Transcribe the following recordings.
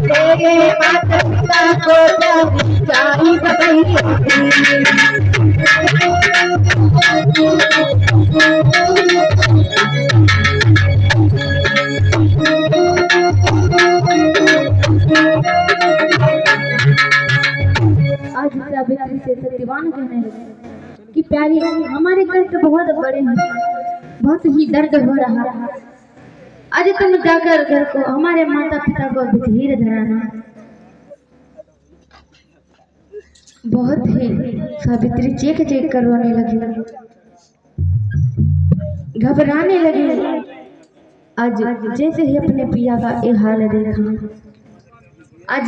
तेरे माता पिता को जब चाही बताइए। आज सावित्री से सत्यवान कहने लगे कि प्यारी हमारे कष्ट बहुत बड़े हैं, बहुत ही दर्द हो रहा है। आज तुम जाकर घर को हमारे माता पिता को धीरे धराना। बहुत ही सावित्री चेक चेक कर रोने लगी, घबराने लगी। आज जैसे ही अपने पिया का ये हाल देखा, आज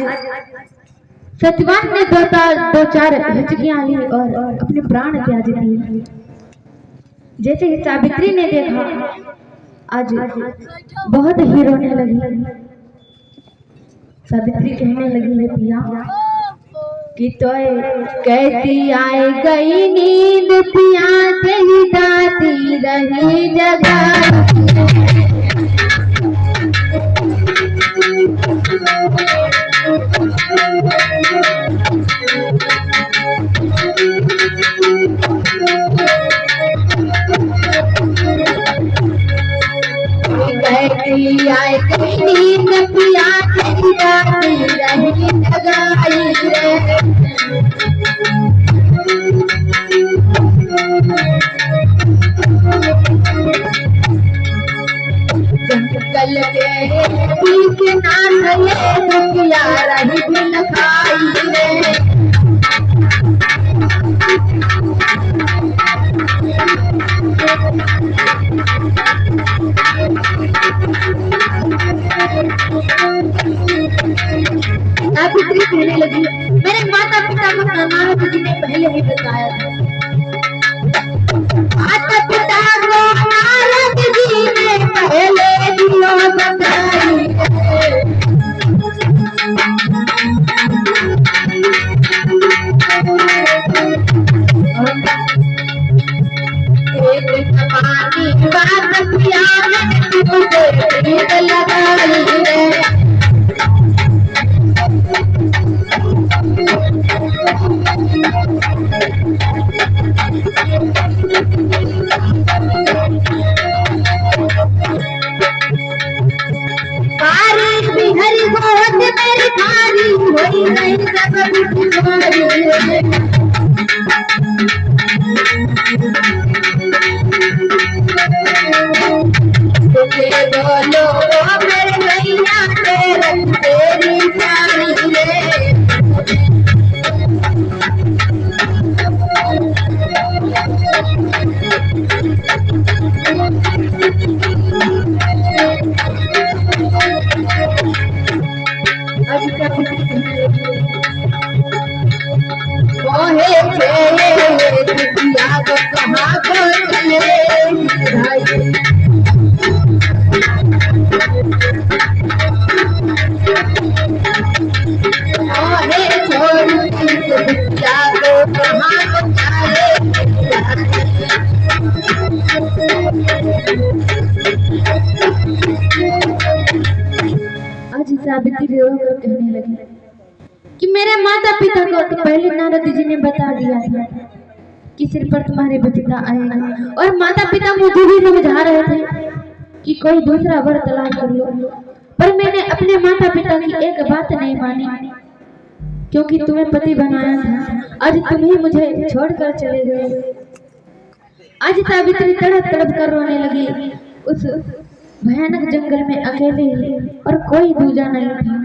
सत्यवान ने दो चार हिचकियां ली और अपने प्राण त्याग दिए। जैसे ही सावित्री ने देखा, आज बहुत ही रोने लगी। सावित्री कहने लगी है पिया कि तो कैसी आए गई नींद पिया, तेरी दाती रही जगा। कैसी आए गई नींद पिया, तेरी दाती रही जगाई रे। जंगल के बीच नाथ ले दुखिया रही बिन खाई रे। सावित्री कहने लगी, मेरे माता पिता को नारद जी ने पहले ही बताया था। माता पिता को नारद जी ने पहले दियो बताई। एक जमानी बात पिया तुझे लगाई रे। हरी गोद मेरी भारी होई नहीं सब बिचारी। तुझे बोलो मेरे नैया तेरी प्यारी रे। सावित्री रोकर कहने लगी कि मेरे माता पिता को तो पहले नारद जी ने बता दिया था कि सिर पर तुम्हारे बचता आएगा, और माता पिता मुझे भी समझा रहे थे कि कोई दूसरा वर तलाश कर लो, पर मैंने अपने माता पिता की एक बात नहीं मानी, क्योंकि तुम्हें पति बनाया था। आज तुम ही मुझे छोड़कर चले गए। आज सावित्री तड़प तड़प कर रोने लगी। उस भयानक जंगल में अकेले और कोई दूजा नहीं था।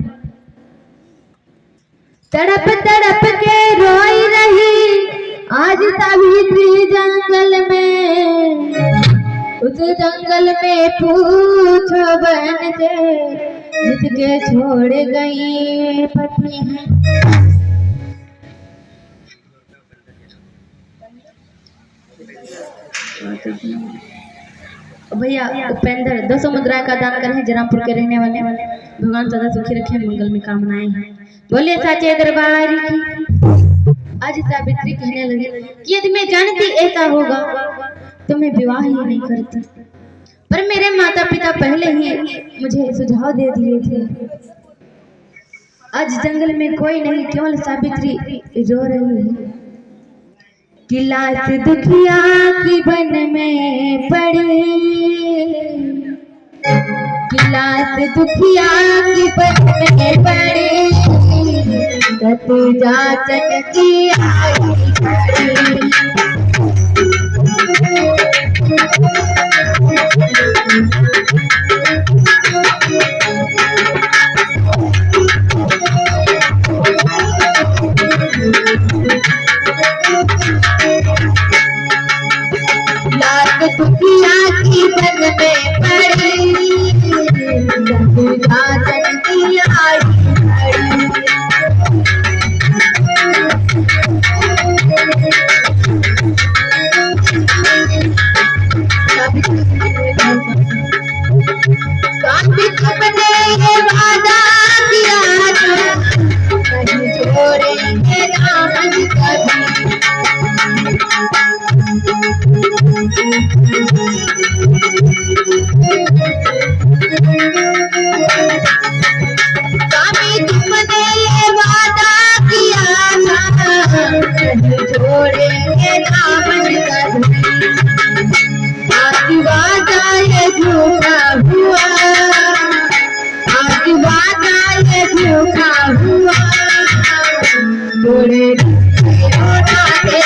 तड़प तड़प के रोई रही आज सावित्री जंगल में। उस जंगल में पूछो बहन से जिसके छोड़ गई पति है। भैया उपेंद्र 200 मुद्रा का दान करे हैं। जरामपुर के रहने वाले भगवान सदा सुखी रखे, मंगल में कामनाएं हैं। बोले साचे दरबार की। आज सावित्री कहने लगी कि यदि मैं जानती ऐसा होगा तो मैं विवाह ही नहीं करती, पर मेरे माता पिता पहले ही मुझे सुझाव दे दिए थे। आज जंगल में कोई नहीं, केवल सावित्री रो रही है कि लाश दुखिया की बन में पड़ी, कि लाश दुखिया की बन में पड़ी, सत जाचन की आई खड़ी। दुखिया की बन में पड़ी, जाचन की आई खड़ी। कभी तुमने ये वादा किया था, नहीं छोड़ेंगे दामन कभी। छोड़ेंगे दामन कभी, आज वादा ये झूठा हुआ, आज वादा ये झूठा हुआ, तोड़े उड़ा दे।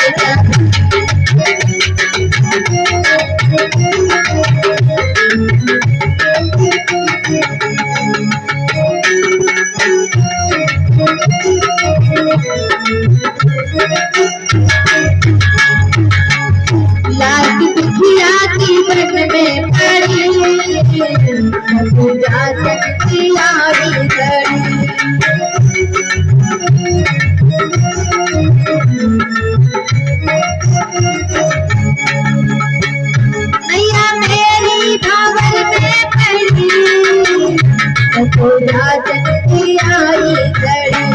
लाश दुखिया की बन में पड़ी, जाचन की आई खड़ी। नैया मेरी भावल में पड़ी, जाचन की आई खड़ी।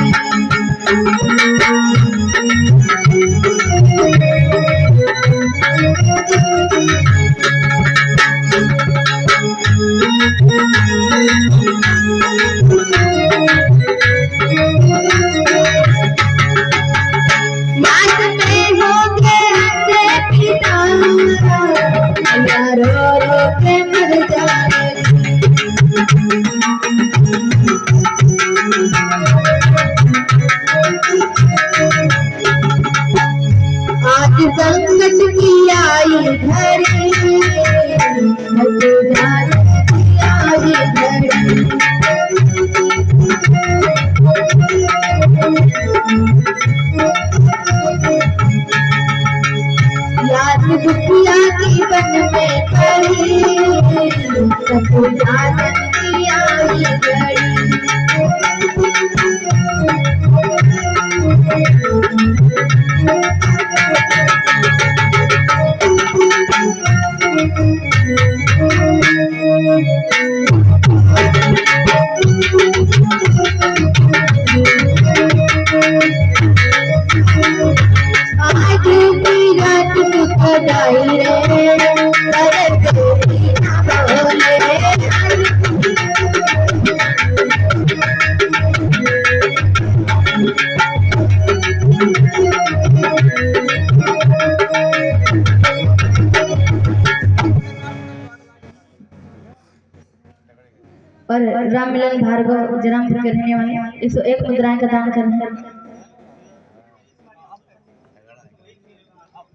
रो रो के मर जाए, आज संकट की आई घड़ी, जाचन की आई घड़ी। लाश दुखिया की बन में पड़ी, जाचन की आई घड़ी। आज की रात दुखदाई रे, पर कोई ना बोले। और राममिलन भार्गव जरामपुर के रहने वाले 101 मुद्राएं का दान कर रहे हैं।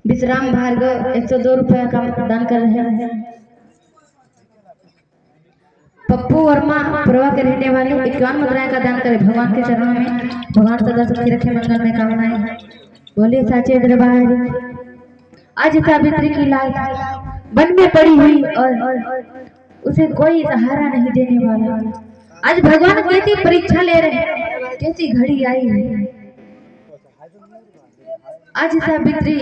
विश्राम भार्गव 102 रुपया का दान कर रहे हैं। पप्पू वर्मा प्रभा के रहने वाले 51 मुद्राएं का दान करें भगवान के चरणों में। भगवान सदा सुखी रखे, मंगल में कामनाएं। बोलिए साचे दरबार। आज सावित्री की लाश वन में पड़ी हुई और उसे कोई सहारा नहीं देने वाला। आज भगवान कैसी परीक्षा ले रहे हैं, कैसी घड़ी आई है। आज सावित्री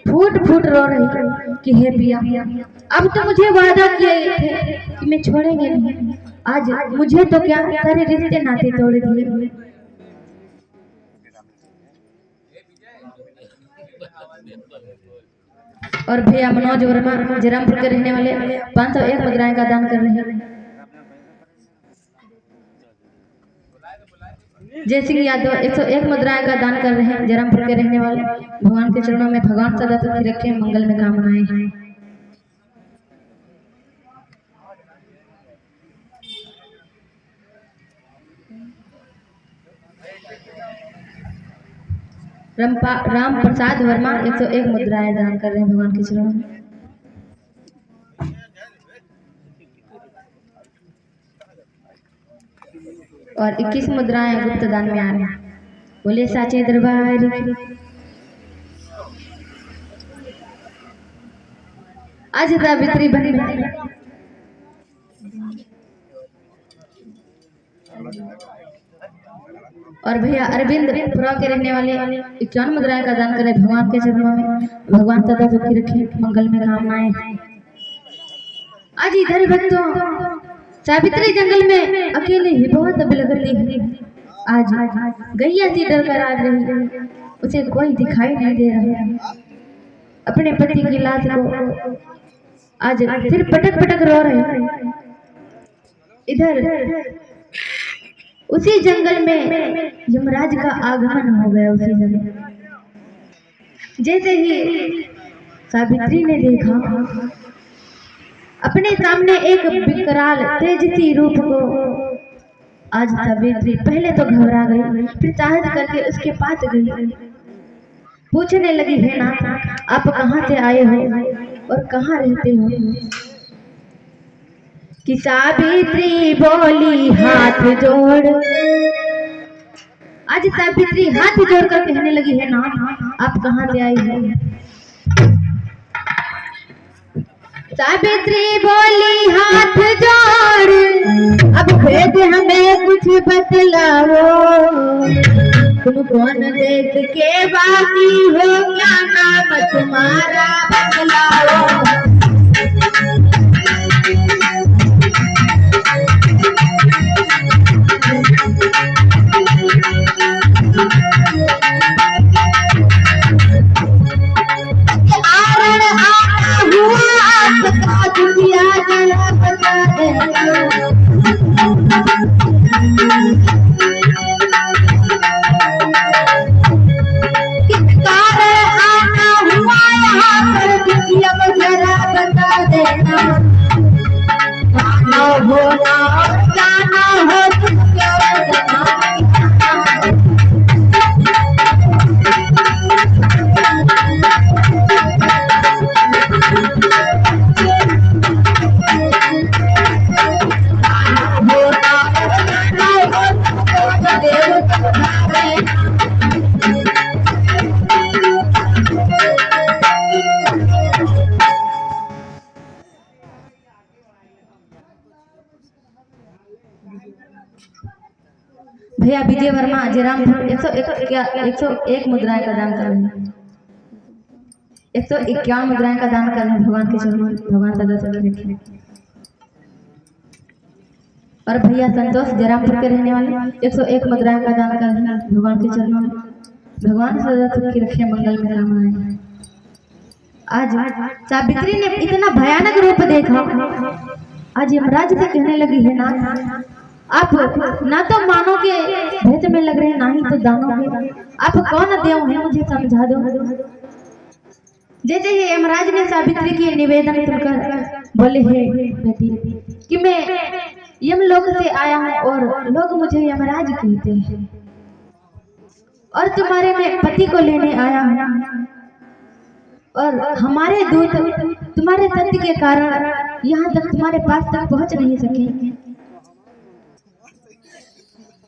फूट फूट रो रही है कि हे पिया, अब तो मुझे वादा किए थे कि मैं छोड़ेंगे नहीं। आज मुझे तो क्या सारे रिश्ते नाते तोड़ दिए। और भैया मनोज वर्मा जयरामपुर के रहने वाले 501 मुद्राएं का दान कर रहे हैं। जय सिंह यादव 101 मुद्राएं का दान कर रहे हैं, जयरामपुर के रहने वाले। भगवान के चरणों में भगवान सदा सुखी रखे, मंगल में कामनाएं। राम प्रसाद वर्मा 101 मुद्राएं दान कर रहे हैं भगवान के चरणों में। और 21 मुद्राएं गुप्त दान में आ रहे हैं। बोले साचे दरबार आज सावित्री बनी। और भैया अरविंद पुरा के रहने वाले 51 मुद्राएं का दान करें भगवान के चरणों में। भगवान सदा सुखी रखे, मंगल में कामनाएं। आज इधर भक्तों सावित्री जंगल में अकेले ही बहुत बिलखती है। आज गैया सी डर कर आ रही है, उसे कोई दिखाई नहीं दे रहा है। अपने पति की लाश को आज फिर पटक पटक रो रहे हैं। इधर उसी जंगल में यमराज का आगमन हो गया। उसी जंगल जैसे ही सावित्री ने देखा अपने सामने एक विकराल तेजसी रूप को, आज सावित्री पहले तो घबरा गई, फिर साहस करके उसके पास गई। पूछने लगी, है ना आप कहाँ से आए हो और कहाँ रहते हो? कि सावित्री बोली हाथ जोड़। आज सावित्री हाथ जोड़कर कहने लगी, है ना आप कहाँ से आई हो? सावित्री बोली हाथ जोड़, अब खुद हमें कुछ बतलाओ। तुम कौन देश के वासी हो, क्या नाम तुम्हारा बतलाओ। भैया विजय वर्मा जयरामपुर 101 मुद्राएं का दान कर रहे हैं। 151 मुद्राएं का दान कर रहे हैं भगवान के चरणों में। भगवान सदा सुखी रखे। और भैया संतोष जयरामपुर के रहने वाले 101 मुद्राएं का दान कर रहे हैं भगवान के चरणों में। भगवान सदा सुखी रखे, मंगल में कामनाएं। आज सावित्री ने इतना भयानक रूप देखा, आज यमराज से कहने लगी, है ना आप ना तो मानो के भेद में लग रहे, ना ही तो दानों में। आप कौन देव हैं, मुझे समझा दो। जैसे ही यमराज ने सावित्री की निवेदन सुनकर बोले, हे बेटी कि मैं यमलोक से आया हूँ और लोग मुझे यमराज कहते हैं, और तुम्हारे मैं पति को लेने आया हूँ, और हमारे दूत तुम्हारे सत्य के कारण यहाँ तक तुम्हारे पास तक पहुँच नहीं सके।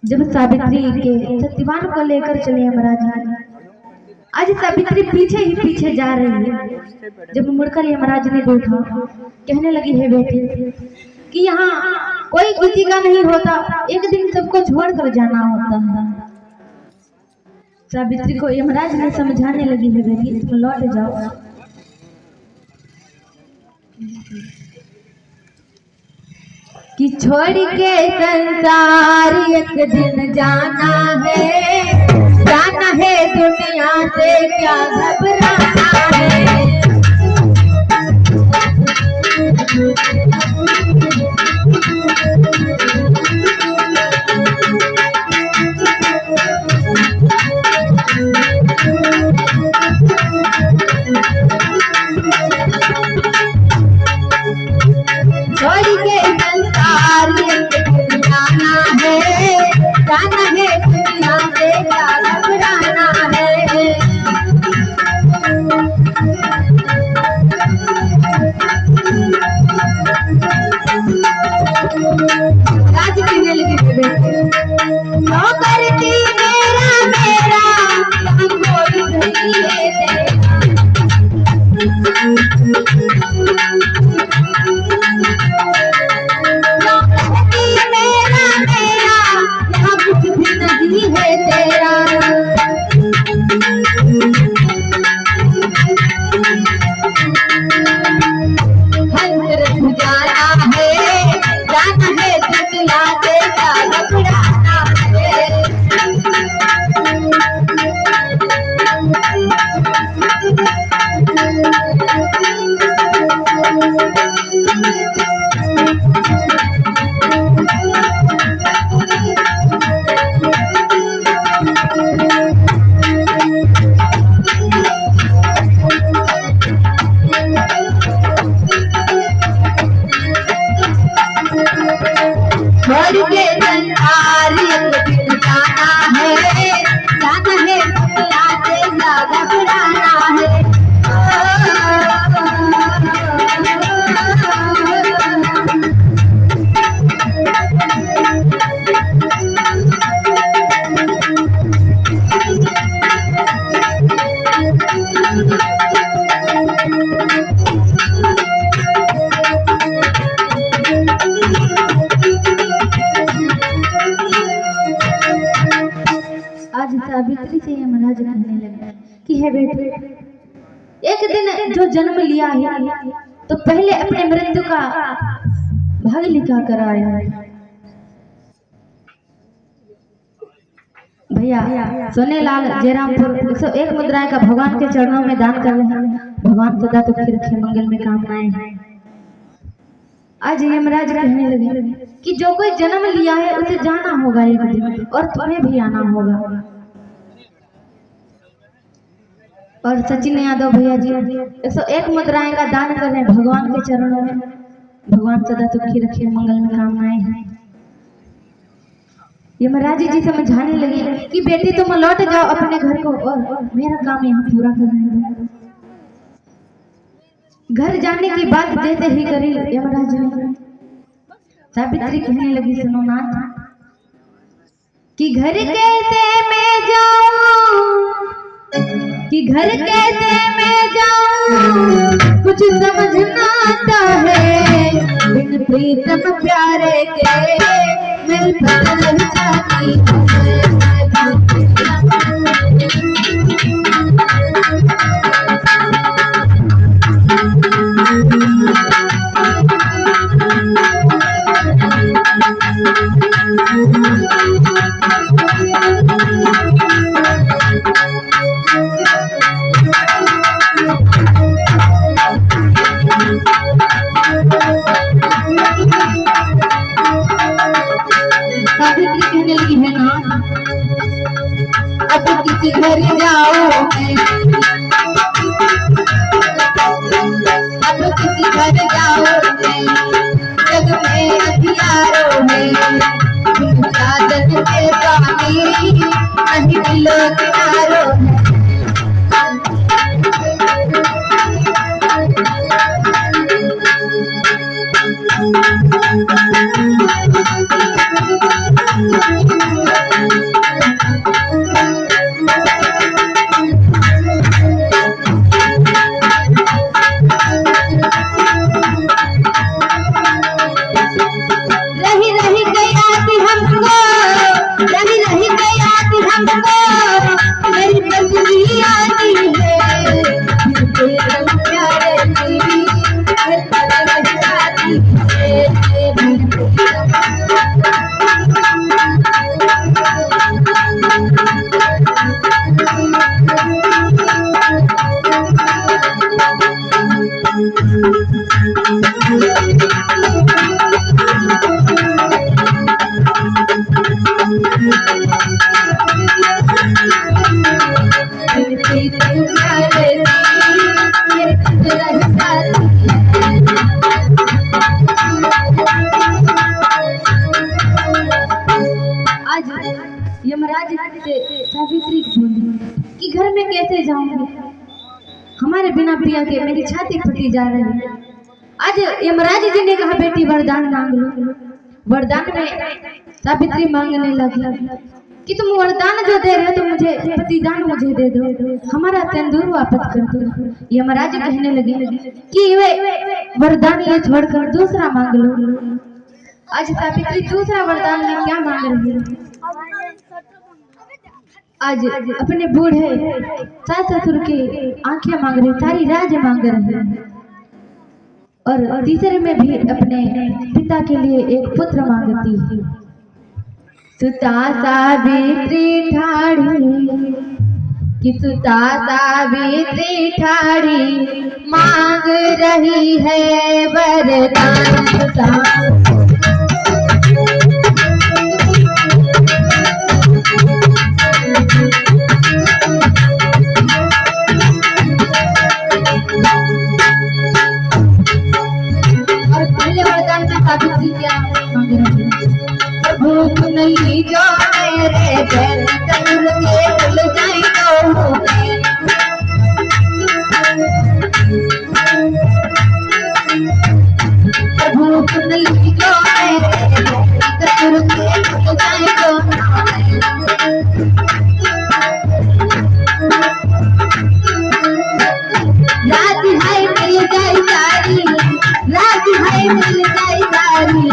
जब सावित्री के सत्यवान को लेकर चले यमराज, आज सावित्री पीछे ही पीछे जा रही है। जब मुड़कर यमराज ने देखा, कहने लगी, है बेटी कि यहाँ कोई किसी का नहीं होता, एक दिन सबको छोड़ कर जाना होता है। सावित्री को यमराज ने समझाने लगी, है बेटी तुम लौट जाओ। कि छोड़ के संसार एक दिन जाना है दुनिया से क्या घबराना है। छोड़ के संसार जाना है दुनिया से क्या घबराना है। राज कहने लगी तो करती मेरा मेरा हम कोई नहीं है नहीं है तेरा। जाना है दुनिया से क्या घबराना है। छोड़ के संसार जाना है दुनिया से क्या घबराना है। आज सावित्री से यमराज कहने लगा कि हे बेटे, एक दिन जो जन्म लिया है तो पहले अपने मृत्यु का भाग लिखा कर आया है। भैया सोनेलाल जयरामपुर 101 मुद्राएं का भगवान के चरणों में दान कर रहे हैं। भगवान सदा सुखी रखे, मंगल में कामनाएं हैं। आज यमराज कहने लगे कि जो कोई जन्म लिया है उसे जाना होगा एक दिन, और तुम्हें भी आना होगा। और सचिन यादव भैया जी 101 मुद्राएं का दान कर रहे हैं भगवान के चरणों में। भगवान सदा सुखी रखे, मंगल में कामनाएं हैं। यमराज जी समझाने लगे कि बेटी तुम लौट जाओ अपने घर को और मेरा काम यहाँ पूरा करने दो। घर जाने की बात जैसे ही करी यमराज ने, सावित्री कहने लगी सुनो नाथ कि घर कैसे मैं जाऊं, कि घर कैसे मैं जाऊं, कुछ समझना आता है। बिन प्रीतम प्यारे के मेरी बदल जाती है। कहने लगी है ना, अब किसी घर जाओगे, अब किसी घर जाओगे, जग में अंधियारों में चादर के पानी नहीं मिलो किनारों में। मेरी पत्नी आती है, प्यारे तेरी आती है। बिनती तुम्हारे ये रहता आज यमराज से सावित्री बोली कि घर में कैसे जाऊंगी, हमारे बिना प्रिया के मेरी छाती फटी जा रही है। आज यमराज जी ने कहा बेटी वरदान मांग लो। वरदान में सावित्री मांगने लगी कि तुम वरदान जो दे रहे हो तो मुझे प्रतिदान मुझे दे दो, हमारा सिंदूर वापस कर दो। यमराज कहने लगे कि वे वरदान ये छोड़कर दूसरा मांग लो। आज सावित्री दूसरा वरदान में क्या मांग रही है? आज अपने बूढ़े सास ससुर के आंखें मांग रही, सारी राज मांग रही है, और तीसरे में भी अपने पिता के लिए एक पुत्र मांगती है। सुता सावित्री ठाड़ी कि सुता सावित्री ठाड़ी मांग रही है वरदान। सुता भूख नहीं जो मेरे घर तंग के भूल जाए तो भूख नहीं जो मेरे घर तंग के भूल जाए तो रात है मिल जाए सारी, रात है मिल जाए सारी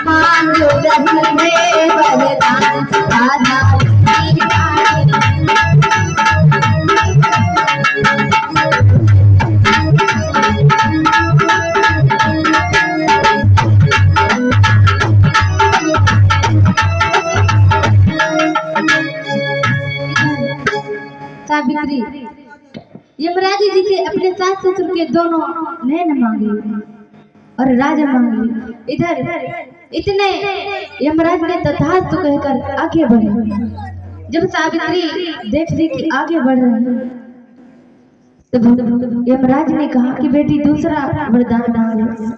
मांग रही है वरदान। दादा सावित्री यमराज जी से अपने सास ससुर के दोनों नैन मांगे और राजा मांगे। इधर इतने यमराज ने तथास्तु कहकर आगे बढ़े। जब सावित्री देख ली कि आगे बढ़ रहे हैं तब यमराज ने कहा कि बेटी दूसरा वरदान मांग।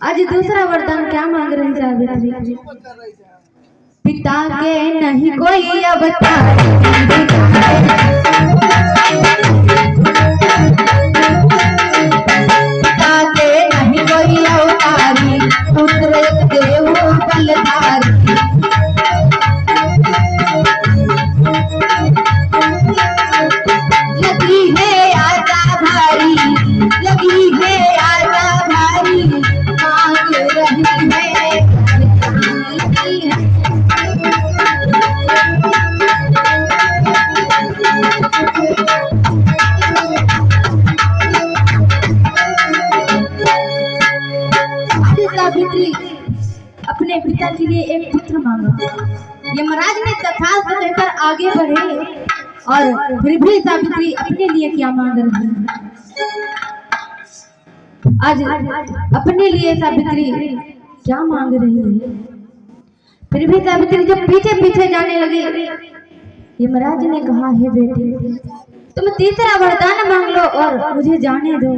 आज दूसरा वरदान क्या मांग रही सावित्री? पिता के नहीं कोई अवतार, पिता के नहीं कोई अवतारी, पुत्र देव बलधारी। लगी है आजा भारी, लगी है आजा भारी मांग रही है। सावित्री अपने पिता के लिए एक पुत्र मांगा। यमराज ने तथास्तु कहकर आगे बढ़े और फिर भी सावित्री अपने लिए क्या मांग रही है? आज अपने लिए सावित्री क्या मांग रही है? फिर भी सावित्री जब पीछे पीछे जाने लगी, यमराज ने कहा हे बेटी तुम तीसरा वरदान मांग लो और मुझे जाने दो।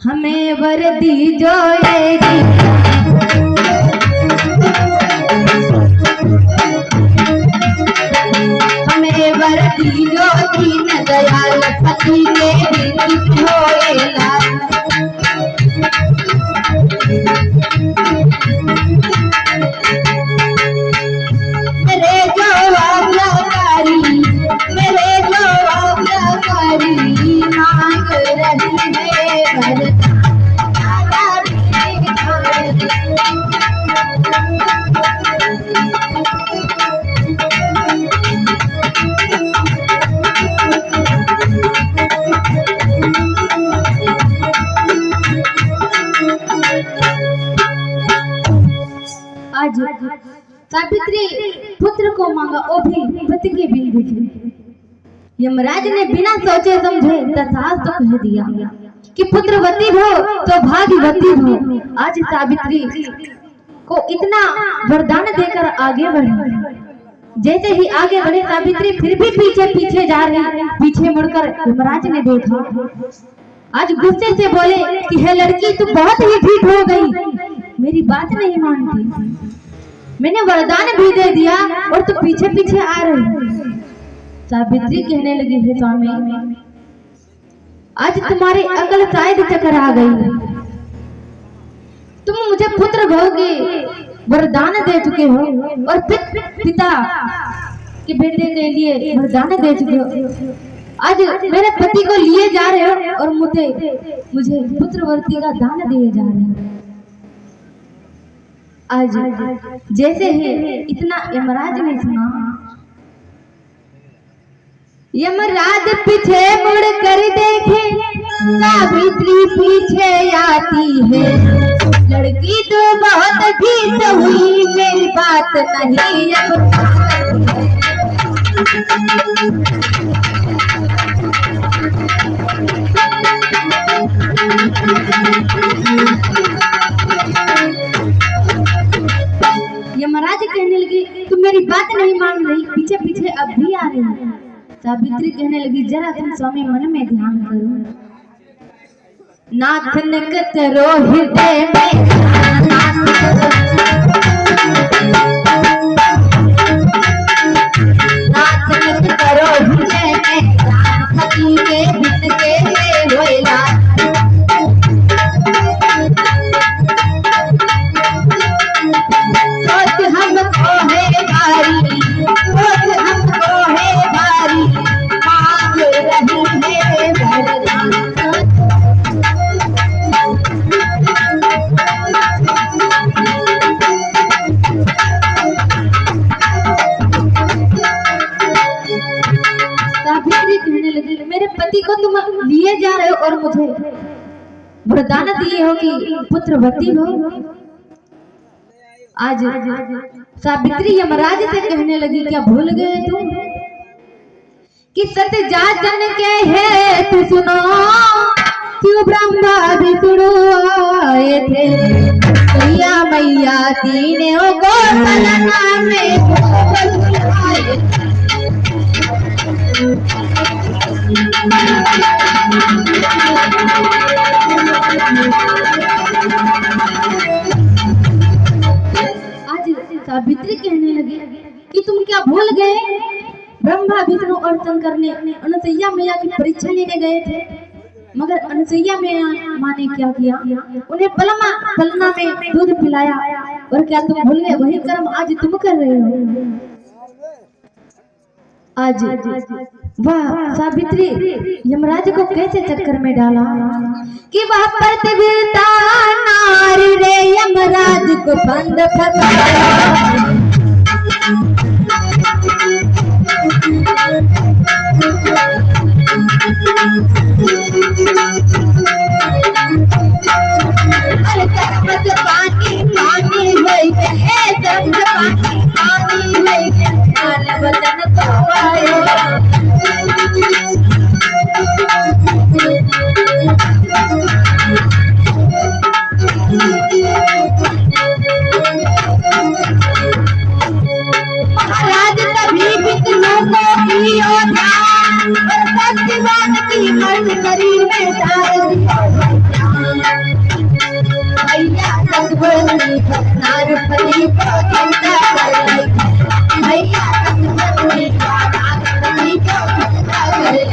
हमें वर्दी जोएगी, हमें वर्दी जो दीन दयाल पति के बिन होएगा। मेरे जो आज्ञाकारी, मेरे जो आज्ञाकारी मांग रही है वरदान। आज सावित्री पुत्र को मांगा, वो भी पति के बिन। यमराज ने बिना सोचे समझे तथास्तु कह दिया कि पुत्रवती हो तो भाग्यवती हो। आज सावित्री को इतना वरदान देकर आगे बढ़े। जैसे ही आगे बढ़े सावित्री फिर भी पीछे पीछे जा रही। पीछे मुड़कर यमराज ने देखा। आज गुस्से से बोले कि है लड़की, तू बहुत ही ठीक हो गई, मेरी बात नहीं मानती, मैंने वरदान भी दे दिया और तू पीछे पीछे आ रही। सावित्री कहने लगी, है स्वामी, आज तुम्हारी अकल शायद चक्कर आ गई। तुम मुझे पुत्र भोगे वरदान दे चुके हो और पिता के बेटे के लिए वरदान दे चुके हो। आज मेरे पति को लिए जा रहे हो और मुझे पुत्रवती का दान दिए जा रहे हो। आज जैसे ही इतना यमराज ने सुना, यमराज पीछे मुड़ कर देखे, सावित्री पीछे आती है। लड़की तो बहुत ठीक हुई, मेरी बात नहीं अब। यमराज कहने लगी, तुम मेरी बात नहीं मान रही, पीछे पीछे अब भी आ रही है। सावित्री कहने लगी, जरा तुम स्वामी मन में ध्यान करो। नाथ नक करो हृदय में, नाथ नक करो हृदय में, पति के हित के लिए होएला। सोच हमको है भारी, सोच हमको है भारी, मांग रही है वरदान। सावित्री कहने लगी, मेरे पति को तुम लिए जा रहे हो और मुझे वरदान दिए हो कि पुत्रवती हो। आज सावित्री यमराज से कहने लगी, क्या भूल गए तुम कि सत्य जन के है तू सुनो, क्यों ब्रह्मा विष्णु आए थे, मैया मैया तीनों को सलना में आए। आज सावित्री कहने लगी कि तुम क्या भूल गए, ब्रह्मा विष्णु और शंकर ने अनुसैया मैया की परीक्षा लेने गए थे, मगर अनुसैया माँ ने क्या किया, उन्हें पलना में दूध पिलाया। और क्या तुम भूल गए, वही कर्म आज तुम कर रहे हो। आज वाह सावित्री यमराज को कैसे चक्कर में डाला कि वह प्रतिवीरता नारी रे यमराज को बंद फसाया। पानी पानी वचन तो आयो। महाराज तभी विष्णु को किया था और सत्यवान की मन शरीर में डाल दिया। भैया सतगुरु नारपति को चिंता कर ली, भैया सतगुरु नारपति को चिंता कर ली।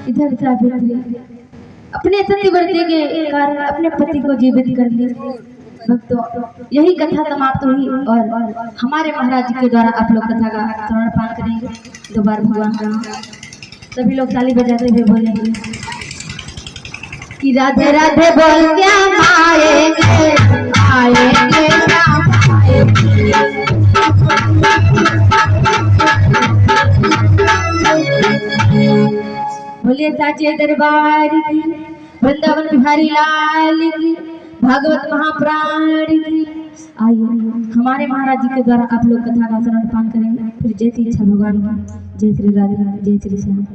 इधर सावित्री अपने सत्यव्रती के कारण अपने पति को जीवित कर ली। भक्तों, यही कथा समाप्त हुई और हमारे महाराज के द्वारा आप लोग कथा का श्रवण पान करेंगे। दोबारा भगवान का सभी लोग ताली बजाते हुए बोलेंगे कि राधे राधे बोल क्या आएंगे आएंगे बोलिए साचे दरबार की, वृंदावन बिहारी लाल की, भागवत महाप्राण की। आइए हमारे महाराज जी के द्वारा आप लोग कथा का श्रवण पान करेंगे। फिर जैसी इच्छा भगवान की। जय श्री राधे जय श्री श्याम।